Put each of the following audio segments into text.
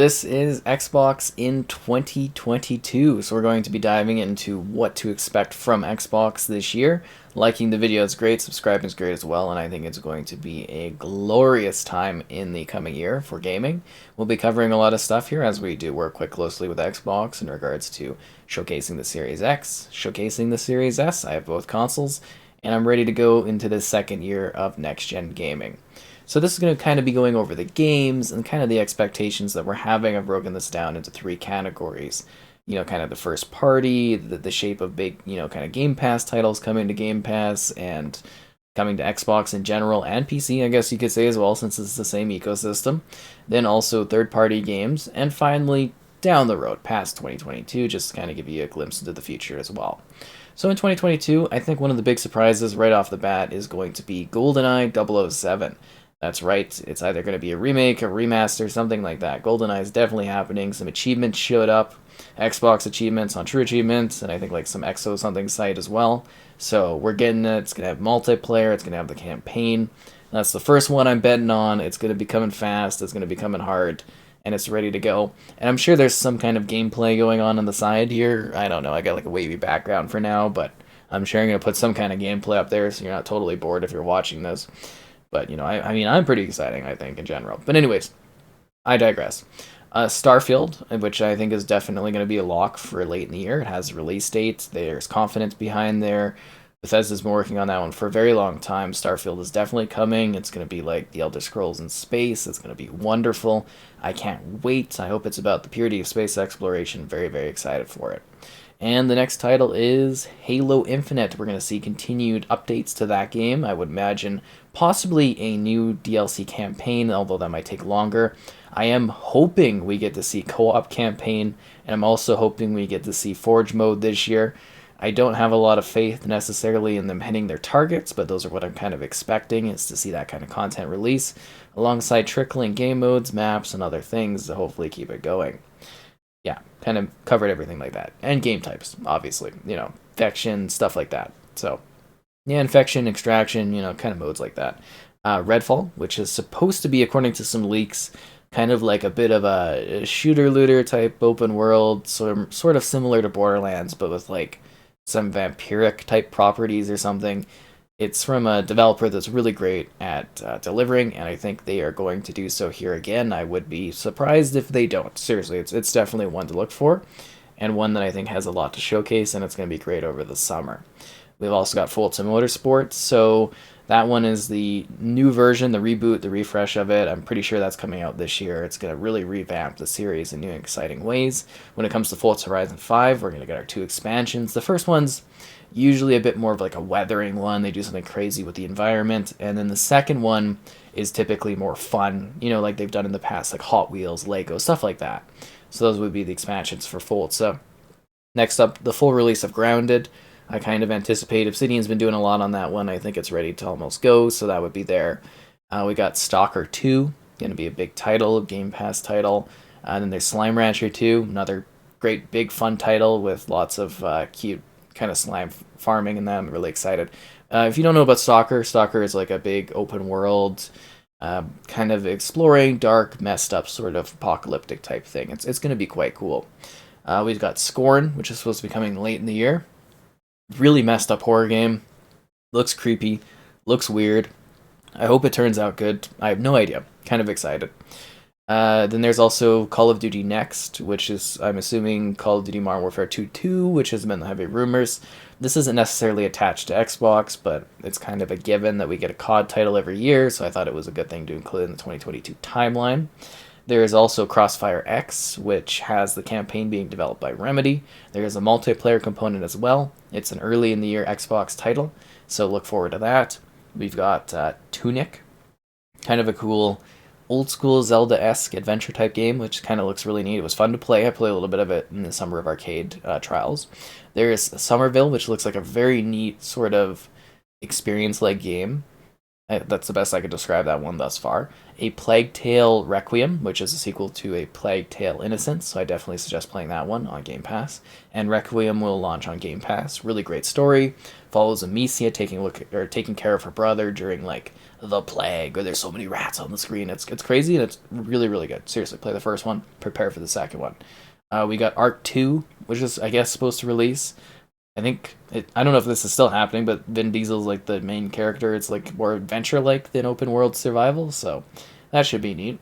This is Xbox in 2022, so we're going to be diving into what to expect from Xbox this year. Liking the video is great, subscribing is great as well, and I think it's going to be a glorious time in the coming year for gaming. We'll be covering a lot of stuff here as we do work quite closely with Xbox in regards to showcasing the Series X, showcasing the Series S. I have both consoles, and I'm ready to go into the second year of next-gen gaming. So this is going to kind of be going over the games and kind of the expectations that we're having. I've broken this down into three categories. Kind of the first party, the shape of big, kind of Game Pass titles coming to Game Pass and coming to Xbox in general and PC, I guess you could say as well, since it's the same ecosystem. Then also third-party games, and finally down the road, past 2022, just to kind of give you a glimpse into the future as well. So in 2022, I think one of the big surprises right off the bat is going to be GoldenEye 007. That's right, it's either going to be a remake, a remaster, something like that. GoldenEye is definitely happening. Some achievements showed up, Xbox achievements on True Achievements, and I think like some EXO something site as well. So we're getting it. It's going to have multiplayer, it's going to have the campaign. That's the first one I'm betting on. It's going to be coming fast, it's going to be coming hard, and it's ready to go. And I'm sure there's some kind of gameplay going on the side here. I don't know, I got like a wavy background for now, but I'm sure I'm going to put some kind of gameplay up there so you're not totally bored if you're watching this. But, I mean, I'm pretty exciting, I think, in general. But anyways, I digress. Starfield, which I think is definitely going to be a lock for late in the year. It has a release date. There's confidence behind there. Bethesda's been working on that one for a very long time. Starfield is definitely coming. It's going to be like the Elder Scrolls in space. It's going to be wonderful. I can't wait. I hope it's about the purity of space exploration. Very, very excited for it. And the next title is Halo Infinite. We're going to see continued updates to that game. I would imagine possibly a new DLC campaign, although that might take longer. I am hoping we get to see co-op campaign, and I'm also hoping we get to see Forge mode this year. I don't have a lot of faith necessarily in them hitting their targets, but those are what I'm kind of expecting, is to see that kind of content release, alongside trickling game modes, maps, and other things to hopefully keep it going. Yeah, kind of covered everything like that. And game types, obviously. Infection, stuff like that. So, yeah, infection, extraction, kind of modes like that. Redfall, which is supposed to be, according to some leaks, kind of like a bit of a shooter-looter type open world, sort of similar to Borderlands, but with like some vampiric type properties or something. It's from a developer that's really great at delivering, and I think they are going to do so here again. I would be surprised if they don't. Seriously, it's definitely one to look for, and one that I think has a lot to showcase, and it's going to be great over the summer. We've also got Forza Motorsport, so that one is the new version, the reboot, the refresh of it. I'm pretty sure that's coming out this year. It's going to really revamp the series in new and exciting ways. When it comes to Forza Horizon 5, we're going to get our two expansions. The first one's usually a bit more of like a weathering one. They do something crazy with the environment. And then the second one is typically more fun, like they've done in the past, like Hot Wheels, Lego, stuff like that. So those would be the expansions for Forza. Next up, the full release of Grounded. I kind of anticipate Obsidian's been doing a lot on that one. I think it's ready to almost go, so that would be there. We got Stalker 2, going to be a big title, Game Pass title. And then there's Slime Rancher 2, another great big fun title with lots of cute kind of slime farming in that. I'm really excited. If you don't know about Stalker, Stalker is like a big open world, kind of exploring, dark, messed up, sort of apocalyptic type thing. It's going to be quite cool. We've got Scorn, which is supposed to be coming late in the year. Really messed up horror game. Looks creepy. Looks weird. I hope it turns out good. I have no idea. Kind of excited. Then there's also Call of Duty Next, which is, I'm assuming, Call of Duty Modern Warfare 2 which has been the heavy rumors. This isn't necessarily attached to Xbox, but it's kind of a given that we get a COD title every year, so I thought it was a good thing to include in the 2022 timeline. There is also Crossfire X, which has the campaign being developed by Remedy. There is a multiplayer component as well. It's an early in the year Xbox title, so look forward to that. We've got Tunic, kind of a cool old school Zelda-esque adventure type game, which kind of looks really neat. It was fun to play. I played a little bit of it in the Summer of Arcade trials. There is Somerville, which looks like a very neat sort of experience-like game. That's the best I could describe that one thus far. A Plague Tale Requiem, which is a sequel to A Plague Tale Innocence, so I definitely suggest playing that one on Game Pass. And Requiem will launch on Game Pass. Really great story. Follows Amicia taking care of her brother during like the plague, or there's so many rats on the screen. It's crazy, and it's really, really good. Seriously, play the first one, prepare for the second one. We got Arc 2, which is, I guess, supposed to release. I don't know if this is still happening, but Vin Diesel's like the main character. It's like more adventure-like than open world survival, so that should be neat.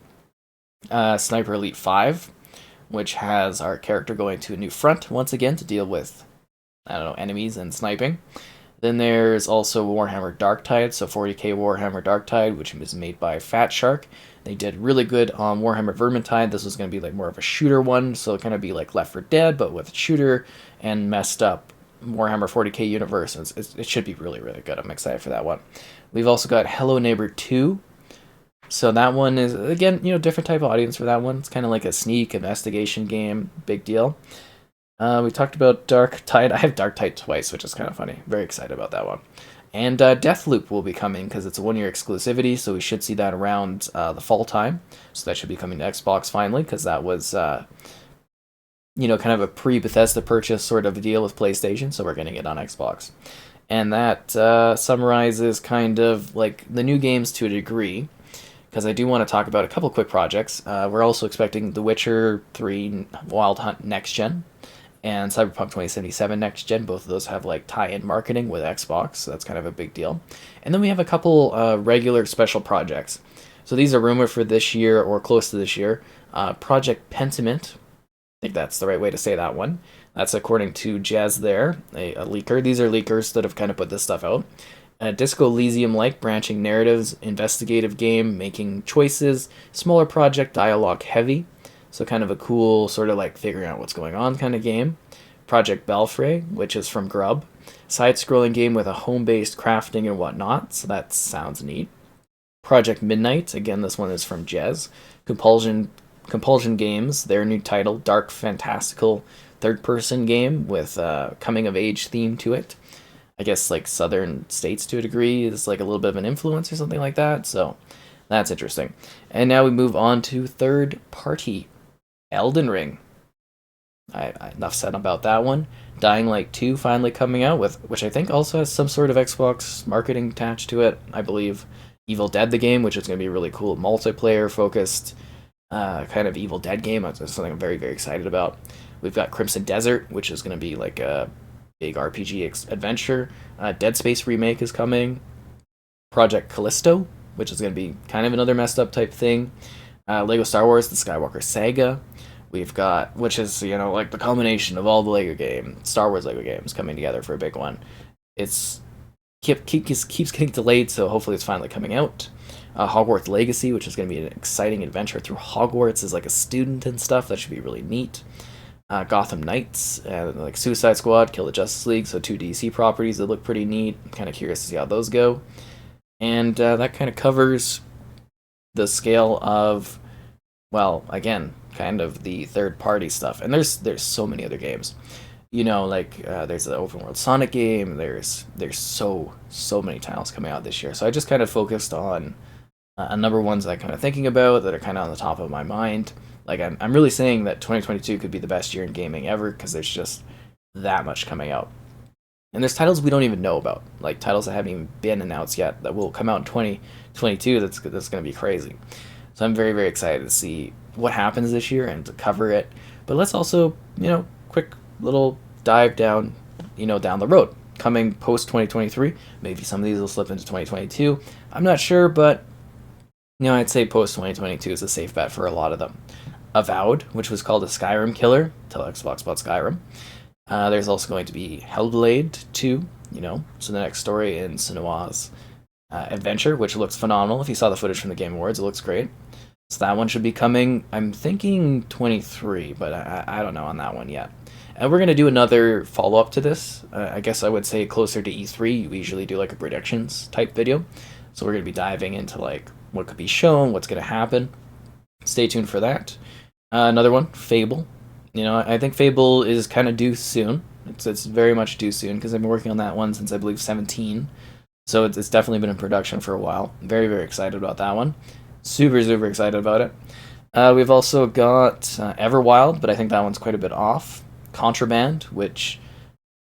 Sniper Elite 5, which has our character going to a new front once again to deal with, I don't know, enemies and sniping. Then there's also Warhammer Darktide, so 40k Warhammer Darktide, which is made by Fat Shark. They did really good on Warhammer Vermintide. This was going to be like more of a shooter one, so it kind of be like Left 4 Dead, but with a shooter and messed up Warhammer 40k universe. It should be really, really good. I'm excited for that one. We've also got Hello Neighbor 2. So that one is, again, different type of audience for that one. It's kind of like a sneak investigation game. Big deal. We talked about Dark Tide. I have Dark Tide twice, which is kind of funny. Very excited about that one. And Deathloop will be coming because it's a one-year exclusivity, so we should see that around the fall time. So that should be coming to Xbox finally, because that was, kind of a pre-Bethesda purchase sort of a deal with PlayStation, so we're getting it on Xbox. And that summarizes kind of like the new games to a degree, because I do want to talk about a couple quick projects. We're also expecting The Witcher 3 Wild Hunt Next Gen and Cyberpunk 2077 Next Gen. Both of those have like tie-in marketing with Xbox, so that's kind of a big deal. And then we have a couple regular special projects. So these are rumored for this year or close to this year. Project Pentiment, I think that's the right way to say that one. That's according to Jazz there, a leaker. These are leakers that have kind of put this stuff out. Disco Elysium-like branching narratives, investigative game, making choices, smaller project, dialogue heavy. So kind of a cool sort of like figuring out what's going on kind of game. Project Belfray, which is from Grub. Side-scrolling game with a home-based crafting and whatnot, so that sounds neat. Project Midnight, again this one is from Jez. Compulsion Games, their new title, dark fantastical third-person game with a coming-of-age theme to it. I guess like southern states to a degree is like a little bit of an influence or something like that, so that's interesting. And now we move on to third party. Elden Ring. Enough said about that one. Dying Light 2 finally coming out, which I think also has some sort of Xbox marketing attached to it, I believe. Evil Dead the game, which is going to be a really cool multiplayer focused kind of Evil Dead game. That's something I'm very, very excited about. We've got Crimson Desert, which is going to be like a big RPG adventure. Dead Space remake is coming. Project Callisto, which is going to be kind of another messed up type thing. Lego Star Wars: The Skywalker Saga. We've got, which is like the culmination of all the Lego Star Wars Lego games coming together for a big one. It's keeps getting delayed, so hopefully it's finally coming out. Hogwarts Legacy, which is going to be an exciting adventure through Hogwarts as like a student and stuff. That should be really neat. Gotham Knights, like Suicide Squad, Kill the Justice League, so two DC properties that look pretty neat. I'm kind of curious to see how those go. And that kind of covers the scale of, well, again, kind of the third-party stuff. And there's so many other games. There's the open world Sonic game. There's so many titles coming out this year. So I just kind of focused on a number of ones that I'm kind of thinking about that are kind of on the top of my mind. Like, I'm really saying that 2022 could be the best year in gaming ever because there's just that much coming out. And there's titles we don't even know about, like titles that haven't even been announced yet that will come out in 2022 that's going to be crazy. So I'm very, very excited to see what happens this year and to cover it. But let's also, quick little dive down, down the road. Coming post-2023, maybe some of these will slip into 2022. I'm not sure, but, I'd say post-2022 is a safe bet for a lot of them. Avowed, which was called a Skyrim killer, tell Xbox about Skyrim. There's also going to be Hellblade 2, so the next story in Senua's adventure, which looks phenomenal. If you saw the footage from the Game Awards, it looks great. So that one should be coming, I'm thinking 23, but I don't know on that one yet. And we're going to do another follow-up to this. I guess I would say closer to E3. We usually do like a predictions type video. So we're going to be diving into like what could be shown, what's going to happen. Stay tuned for that. Another one, Fable. I think Fable is kind of due soon. It's very much due soon because I've been working on that one since I believe 17. So it's definitely been in production for a while. Very, very excited about that one. Super, super excited about it. We've also got Everwild, but I think that one's quite a bit off. Contraband, which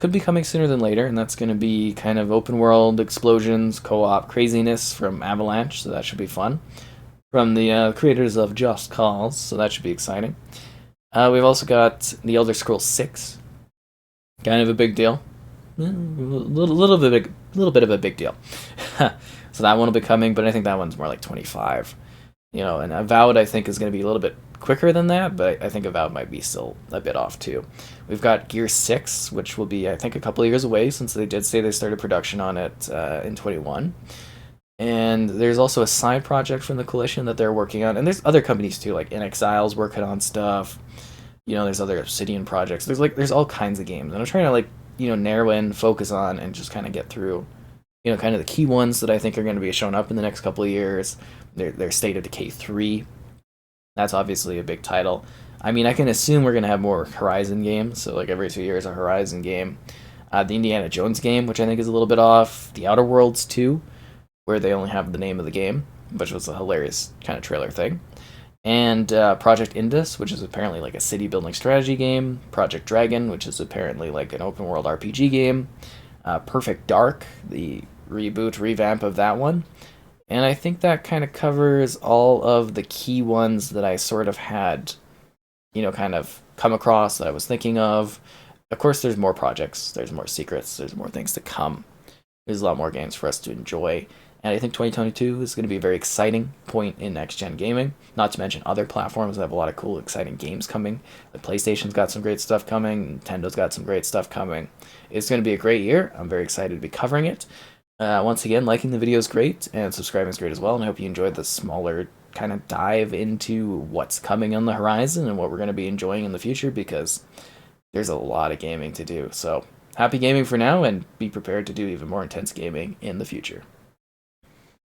could be coming sooner than later, and that's going to be kind of open world explosions, co-op craziness from Avalanche, so that should be fun. From the creators of Just Cause, so that should be exciting. We've also got The Elder Scrolls 6, kind of a big deal. Little bit of a big deal. So that one will be coming, but I think that one's more like 25. And Avowed I think is going to be a little bit quicker than that, but I think Avowed might be still a bit off too. We've got Gear 6, which will be I think a couple of years away since they did say they started production on it in 21. And there's also a side project from the Coalition that they're working on, and there's other companies too, like InXile's working on stuff. There's other Obsidian projects. There's all kinds of games, and I'm trying to narrow in, focus on, and just kind of get through kind of the key ones that I think are going to be showing up in the next couple of years. Their State of Decay 3. That's obviously a big title. I mean, I can assume we're going to have more Horizon games, so like every 2 years a Horizon game. The Indiana Jones game, which I think is a little bit off. The Outer Worlds 2, where they only have the name of the game, which was a hilarious kind of trailer thing. And Project Indus, which is apparently like a city building strategy game. Project Dragon, which is apparently like an open world RPG game. Perfect Dark, the revamp of that one. And I think that kind of covers all of the key ones that I sort of had, kind of come across that I was thinking of. Of course, there's more projects, there's more secrets, there's more things to come. There's a lot more games for us to enjoy. And I think 2022 is going to be a very exciting point in next-gen gaming. Not to mention other platforms that have a lot of cool, exciting games coming. The PlayStation's got some great stuff coming. Nintendo's got some great stuff coming. It's going to be a great year. I'm very excited to be covering it. Once again, liking the video is great, and subscribing is great as well. And I hope you enjoyed the smaller kind of dive into what's coming on the horizon and what we're going to be enjoying in the future, because there's a lot of gaming to do. So happy gaming for now, and be prepared to do even more intense gaming in the future.